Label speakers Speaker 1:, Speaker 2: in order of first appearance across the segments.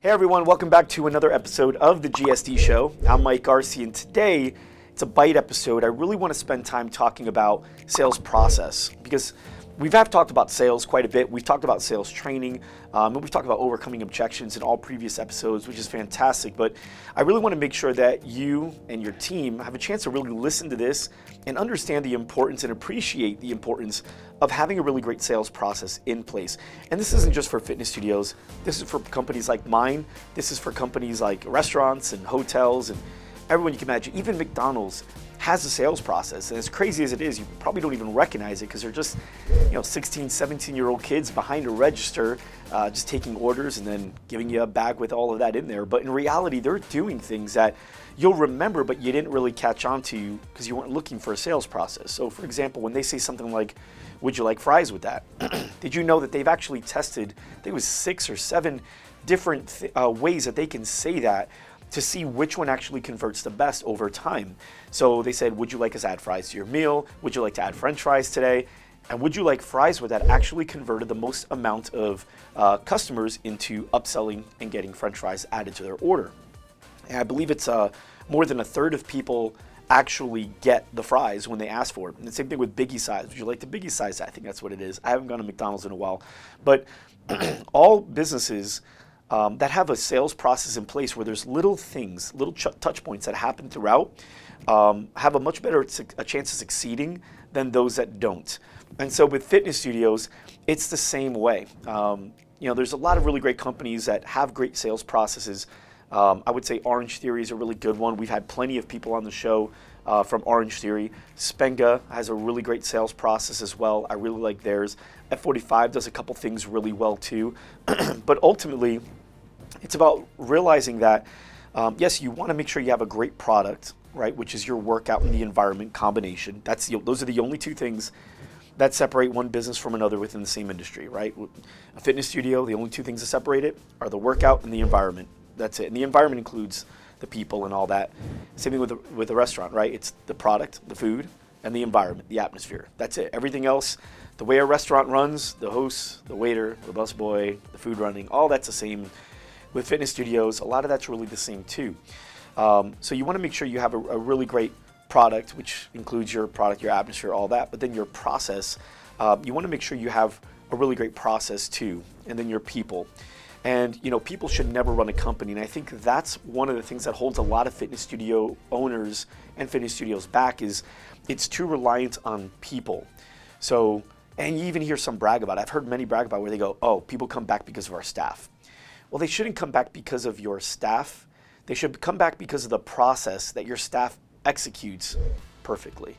Speaker 1: Hey everyone, welcome back to another episode of the GSD show. I'm Mike Garcia, and today it's a bite episode. I really want to spend time talking about sales process because we have talked about sales quite a bit. We've talked about sales training, and we've talked about overcoming objections in all previous episodes, which is fantastic. But I really want to make sure that you and your team have a chance to really listen to this and understand the importance and appreciate the importance of having a really great sales process in place. And this isn't just for fitness studios. This is for companies like mine. This is for companies like restaurants and hotels and everyone you can imagine. Even McDonald's has a sales process, and as crazy as it is, you probably don't even recognize it because they're just 16, 17-year-old kids behind a register just taking orders and then giving you a bag with all of that in there. But in reality, they're doing things that you'll remember but you didn't really catch on to because you weren't looking for a sales process. So for example, when they say something like, would you like fries with that? Did you know that they've actually tested, I think it was 6 or 7 different ways that they can say that to see which one actually converts the best over time. So they said, would you like us to add fries to your meal? Would you like to add French fries today? And would you like fries with that actually converted the most amount of customers into upselling and getting French fries added to their order? And I believe it's more than a third of people actually get the fries when they ask for it. And the same thing with biggie size. Would you like the biggie size? I think that's what it is. I haven't gone to McDonald's in a while. But all businesses that have a sales process in place where there's little things, little touch points that happen throughout, have a much better chance of succeeding than those that don't. And so with fitness studios, it's the same way. There's a lot of really great companies that have great sales processes. I would say Orange Theory is a really good one. We've had plenty of people on the show from Orange Theory. Spenga has a really great sales process as well. I really like theirs. F45 does a couple things really well too. But ultimately, it's about realizing that, yes, you want to make sure you have a great product, right, which is your workout and the environment combination. Those are the only two things that separate one business from another within the same industry, right? A fitness studio, the only two things that separate it are the workout and the environment. That's it. And the environment includes the people and all that. Same thing with a restaurant, right? It's the product, the food, and the environment, the atmosphere. That's it. Everything else, the way a restaurant runs, the host, the waiter, the busboy, the food running, all that's the same. With fitness studios, a lot of that's really the same too. So you want to make sure you have a really great product, which includes your product, your atmosphere, all that, but then your process, you want to make sure you have a really great process too, and then your people. And people should never run a company, and I think that's one of the things that holds a lot of fitness studio owners and fitness studios back is it's too reliant on people. So, and you even hear some brag about it. I've heard many brag about where they go, oh, people come back because of our staff. Well, they shouldn't come back because of your staff. They should come back because of the process that your staff executes perfectly.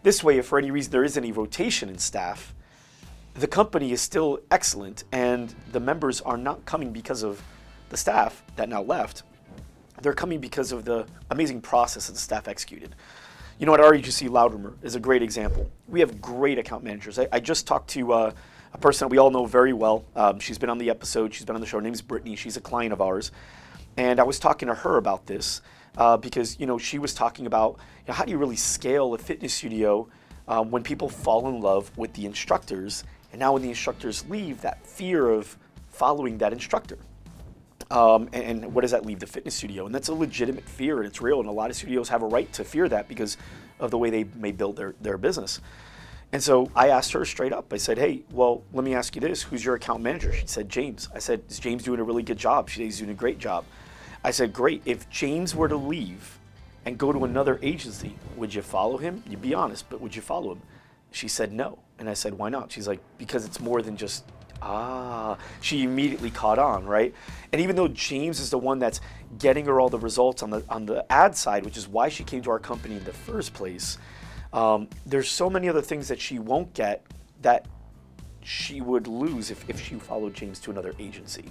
Speaker 1: This way, if for any reason there is any rotation in staff, the company is still excellent and the members are not coming because of the staff that now left. They're coming because of the amazing process that the staff executed. At REGC Loudermer is a great example. We have great account managers. I just talked to a person that we all know very well. She's been on the episode. She's been on the show. Her name's Brittany. She's a client of ours. And I was talking to her about this because, she was talking about how do you really scale a fitness studio when people fall in love with the instructors. And now when the instructors leave, that fear of following that instructor. And what does that leave the fitness studio? And that's a legitimate fear, and it's real. And a lot of studios have a right to fear that because of the way they may build their business. And so I asked her straight up. I said, hey, well, let me ask you this. Who's your account manager? She said, James. I said, is James doing a really good job? She said, he's doing a great job. I said, great. If James were to leave and go to another agency, would you follow him? You'd be honest, but would you follow him? She said, no. And I said, why not? She's like, because it's more than just, she immediately caught on, right? And even though James is the one that's getting her all the results on the ad side, which is why she came to our company in the first place, there's so many other things that she won't get that she would lose if she followed James to another agency.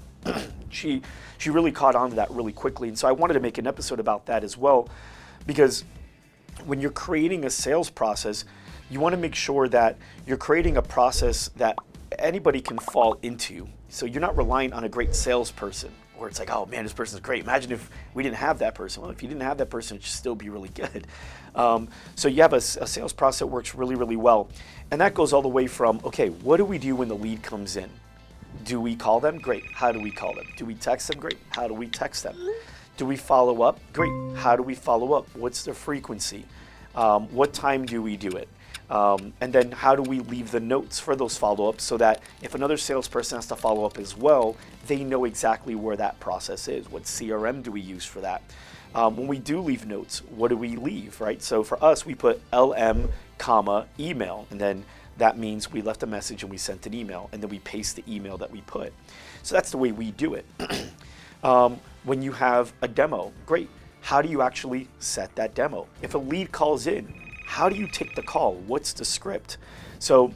Speaker 1: She really caught on to that really quickly. And so I wanted to make an episode about that as well, because when you're creating a sales process, you want to make sure that you're creating a process that anybody can fall into. So you're not relying on a great salesperson where it's like, oh man, this person's great. Imagine if we didn't have that person. Well, if you didn't have that person, it should still be really good. So you have a sales process that works really, really well. And that goes all the way from, okay, what do we do when the lead comes in? Do we call them? Great. How do we call them? Do we text them? Great. How do we text them? Do we follow up? Great. How do we follow up? What's the frequency? What time do we do it? And then how do we leave the notes for those follow-ups so that if another salesperson has to follow up as well, they know exactly where that process is. What CRM do we use for that? When we do leave notes, what do we leave, right? So for us, we put LM, comma, email, and then that means we left a message and we sent an email, and then we paste the email that we put. So that's the way we do it. When you have a demo, great. How do you actually set that demo? If a lead calls in, how do you take the call? What's the script? So,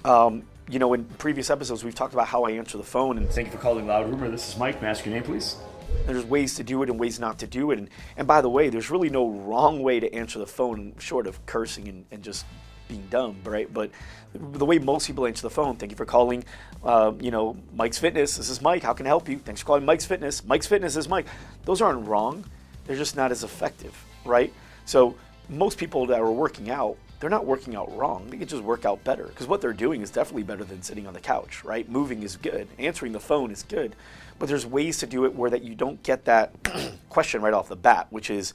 Speaker 1: in previous episodes, we've talked about how I answer the phone. And
Speaker 2: thank you for calling Loud Rumor. This is Mike. May I ask your name, please?
Speaker 1: There's ways to do it and ways not to do it. And by the way, there's really no wrong way to answer the phone short of cursing and just being dumb, right? But the way most people answer the phone, thank you for calling, Mike's Fitness. This is Mike. How can I help you? Thanks for calling Mike's Fitness. Mike's Fitness is Mike. Those aren't wrong. They're just not as effective, right? So most people that are working out, they're not working out wrong. They can just work out better because what they're doing is definitely better than sitting on the couch, right? Moving is good. Answering the phone is good. But there's ways to do it where that you don't get that question right off the bat, which is,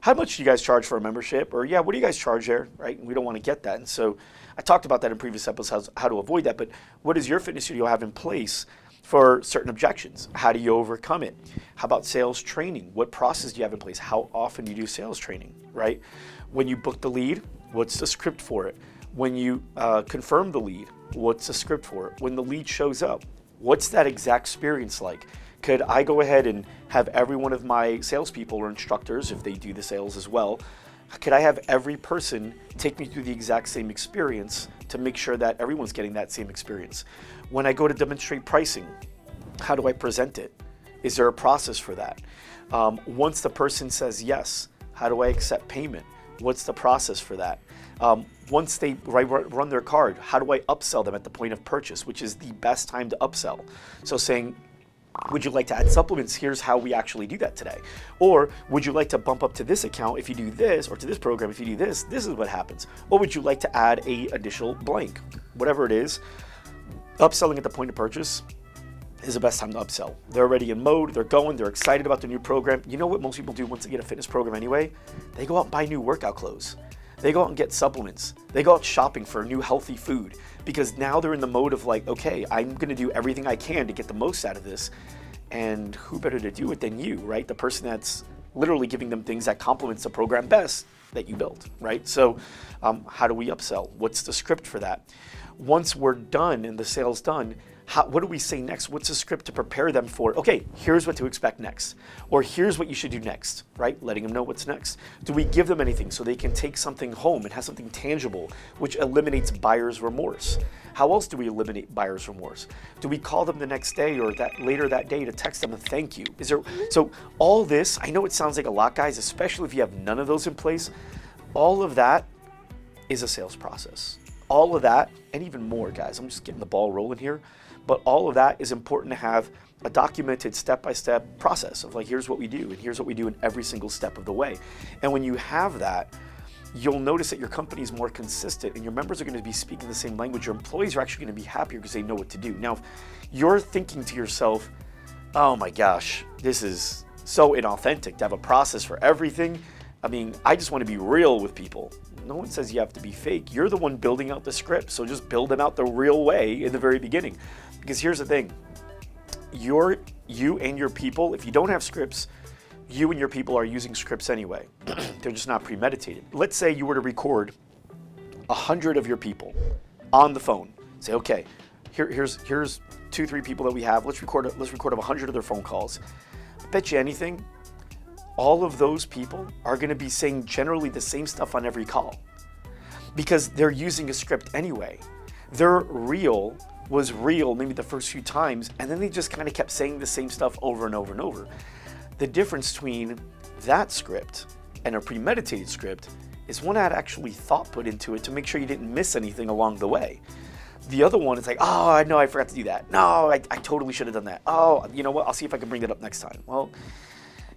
Speaker 1: how much do you guys charge for a membership? Or, what do you guys charge there, right? And we don't want to get that. And so I talked about that in previous episodes, how to avoid that. But what does your fitness studio have in place for certain objections? How do you overcome it? How about sales training? What process do you have in place? How often do you do sales training, right? When you book the lead, what's the script for it? When you confirm the lead, what's the script for it? When the lead shows up, what's that exact experience like? Could I go ahead and have every one of my salespeople or instructors, if they do the sales as well, could I have every person take me through the exact same experience to make sure that everyone's getting that same experience? When I go to demonstrate pricing, how do I present it? Is there a process for that? Once the person says yes, how do I accept payment? What's the process for that? Once they run their card, how do I upsell them at the point of purchase, which is the best time to upsell? So saying, would you like to add supplements? Here's how we actually do that today. Or would you like to bump up to this account if you do this, or to this program if you do this? This is what happens. Or would you like to add a additional blank? Whatever it is, upselling at the point of purchase is the best time to upsell. They're already in mode, they're going, they're excited about the new program. You know what most people do once they get a fitness program anyway? They go out and buy new workout clothes. They go out and get supplements. They go out shopping for new healthy food because now they're in the mode of like, okay, I'm gonna do everything I can to get the most out of this. And who better to do it than you, right? The person that's literally giving them things that complements the program best that you built, right? So how do we upsell? What's the script for that? Once we're done and the sale's done, what do we say next? What's the script to prepare them for? Okay, here's what to expect next. Or here's what you should do next, right? Letting them know what's next. Do we give them anything so they can take something home and have something tangible, which eliminates buyer's remorse? How else do we eliminate buyer's remorse? Do we call them the next day or later that day to text them a thank you? So all this, I know it sounds like a lot, guys, especially if you have none of those in place. All of that is a sales process. All of that, and even more, guys, I'm just getting the ball rolling here. But all of that is important to have a documented step-by-step process of like, here's what we do, and here's what we do in every single step of the way. And when you have that, you'll notice that your company is more consistent and your members are going to be speaking the same language. Your employees are actually going to be happier because they know what to do. Now, if you're thinking to yourself, oh my gosh, this is so inauthentic to have a process for everything. I mean, I just want to be real with people. No one says you have to be fake. You're the one building out the script, so just build them out the real way in the very beginning. Because here's the thing, you and your people, if you don't have scripts, you and your people are using scripts anyway. They're just not premeditated. Let's say you were to record 100 of your people on the phone. Say, okay, here's 2-3 people that we have. Let's record 100 of their phone calls. I bet you anything, all of those people are going to be saying generally the same stuff on every call because they're using a script anyway. Their reel was real maybe the first few times, and then they just kind of kept saying the same stuff over and over and over. The difference between that script and a premeditated script is one that had actually thought put into it to make sure you didn't miss anything along the way. The other one is like, oh, no, I forgot to do that. No, I totally should have done that. Oh, you know what? I'll see if I can bring that up next time. Well,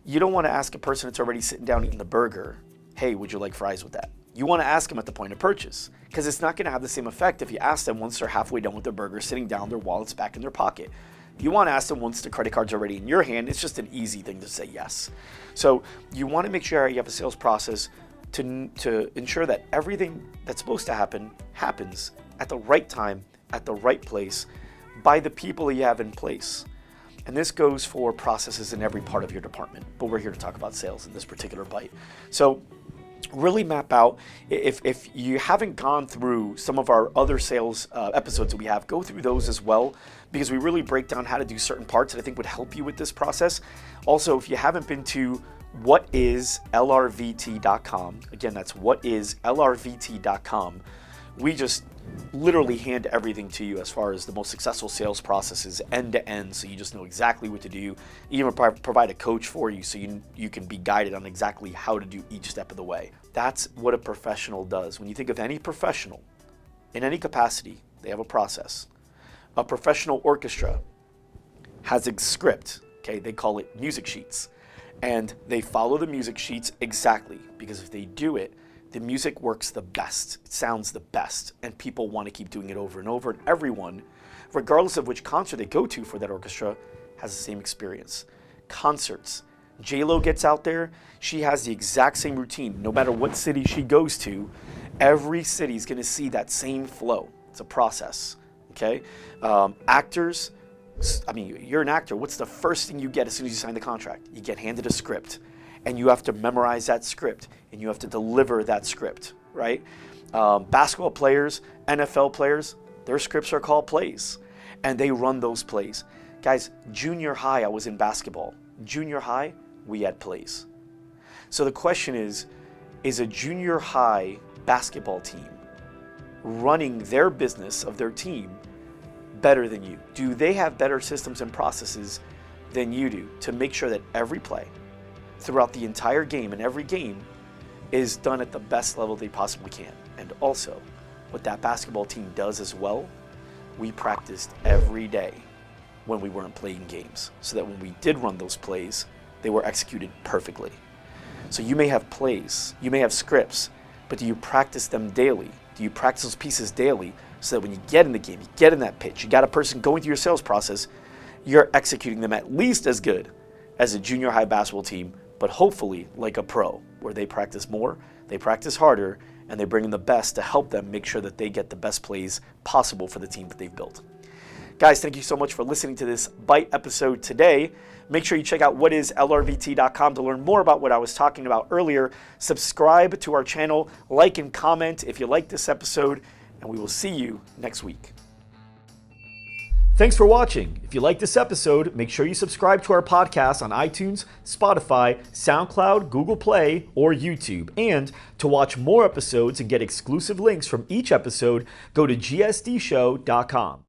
Speaker 1: you don't want to ask a person that's already sitting down eating the burger, hey, would you like fries with that? You want to ask them at the point of purchase, because it's not going to have the same effect if you ask them once they're halfway done with their burger, sitting down, their wallet's back in their pocket. You want to ask them once the credit card's already in your hand. It's just an easy thing to say yes. So you want to make sure you have a sales process to ensure that everything that's supposed to happen happens at the right time, at the right place, by the people you have in place. And this goes for processes in every part of your department, but we're here to talk about sales in this particular bite. So really map out, if you haven't gone through some of our other sales episodes that we have, go through those as well, because we really break down how to do certain parts that I think would help you with this process. Also, if you haven't been to whatislrvt.com, again, that's whatislrvt.com, we just literally hand everything to you as far as the most successful sales processes end to end, so you just know exactly what to do. Even provide a coach for you so you can be guided on exactly how to do each step of the way. That's what a professional does. When you think of any professional in any capacity, they have a process. A professional orchestra has a script, okay? They call it music sheets. And they follow the music sheets exactly, because if they do it, the music works the best, it sounds the best, and people want to keep doing it over and over, and everyone, regardless of which concert they go to for that orchestra, has the same experience. Concerts. J-Lo gets out there, she has the exact same routine. No matter what city she goes to, every city is going to see that same flow. It's a process, okay? Actors, I mean, you're an actor. What's the first thing you get as soon as you sign the contract? You get handed a script, and you have to memorize that script, and you have to deliver that script, right? Basketball players, NFL players, their scripts are called plays, and they run those plays. Guys, junior high, I was in basketball. Junior high, we had plays. So the question is a junior high basketball team running their business of their team better than you? Do they have better systems and processes than you do to make sure that every play throughout the entire game and every game is done at the best level they possibly can? And also, what that basketball team does as well, we practiced every day when we weren't playing games, so that when we did run those plays, they were executed perfectly. So you may have plays, you may have scripts, but do you practice them daily? Do you practice those pieces daily so that when you get in the game, you get in that pitch, you got a person going through your sales process, you're executing them at least as good as a junior high basketball team, but hopefully like a pro, where they practice more, they practice harder, and they bring in the best to help them make sure that they get the best plays possible for the team that they've built. Guys, thank you so much for listening to this Bite episode today. Make sure you check out whatislrvt.com to learn more about what I was talking about earlier. Subscribe to our channel, like and comment if you like this episode, and we will see you next week. Thanks for watching. If you like this episode, make sure you subscribe to our podcast on iTunes, Spotify, SoundCloud, Google Play, or YouTube. And to watch more episodes and get exclusive links from each episode, go to gsdshow.com.